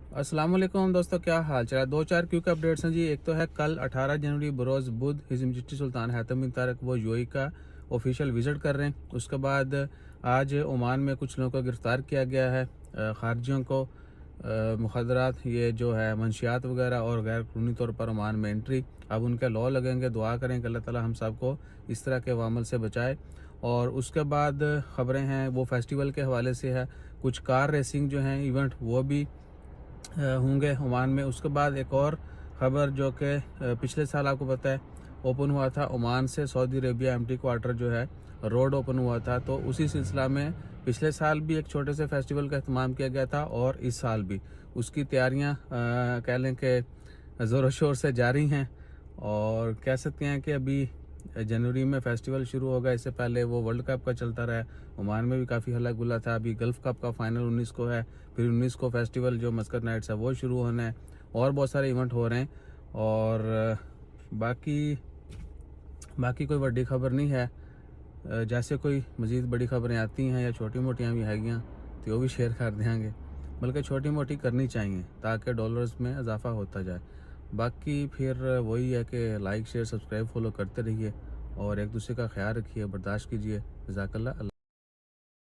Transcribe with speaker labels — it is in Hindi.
Speaker 1: अस्सलाम वालेकुम दोस्तों, क्या हाल चाल है। दो चार क्विक अपडेट्स हैं जी। एक तो है कल 18 जनवरी बरोज़ बुध हिज़ मजस्टी सुल्तान हैतम बिन तारिक वो यूएई का ऑफिशियल विज़िट कर रहे हैं। उसके बाद आज ओमान में कुछ लोगों को गिरफ़्तार किया गया है। खारजियों को मुखदरात ये जो है मंशियात वगैरह और गैर कानूनी तौर पर ओमान में एंट्री, अब उनके लॉ लगेंगे। दुआ करें कि अल्लाह ताला हम सब को इस तरह के वामल से बचाए। और उसके बाद ख़बरें हैं वो फेस्टिवल के हवाले से है। कुछ कार रेसिंग जो हैं इवेंट वो भी होंगे ओमान में। उसके बाद एक और ख़बर जो कि पिछले साल आपको पता है ओपन हुआ था, ओमान से सऊदी अरेबिया एम्प्टी क्वार्टर जो है रोड ओपन हुआ था। तो उसी सिलसिला में पिछले साल भी एक छोटे से फेस्टिवल का अहतमाम किया गया था और इस साल भी उसकी तैयारियां कह लें कि ज़ोर शोर से जारी हैं। और कह सकते हैं कि अभी जनवरी में फेस्टिवल शुरू होगा, इससे पहले वो वर्ल्ड कप का चलता रहा है। ओमान में भी काफ़ी हल्ला गुल्ला था। अभी गल्फ़ कप का फाइनल 19 को है, फिर 19 को फेस्टिवल जो मस्कत नाइट्स है वो शुरू होना है और बहुत सारे इवेंट हो रहे हैं। और बाकी बाकी कोई बड़ी खबर नहीं है। जैसे कोई मज़ीद बड़ी खबरें आती हैं या छोटी मोटियाँ भी हैगियाँ तो वो भी शेयर कर देंगे, बल्कि छोटी मोटी करनी चाहिए ताकि डॉलर्स में इजाफा होता जाए। बाकी फिर वही है कि लाइक शेयर सब्सक्राइब फॉलो करते रहिए और एक दूसरे का ख्याल रखिए, बर्दाश्त कीजिए। जज़ाकल्लाह।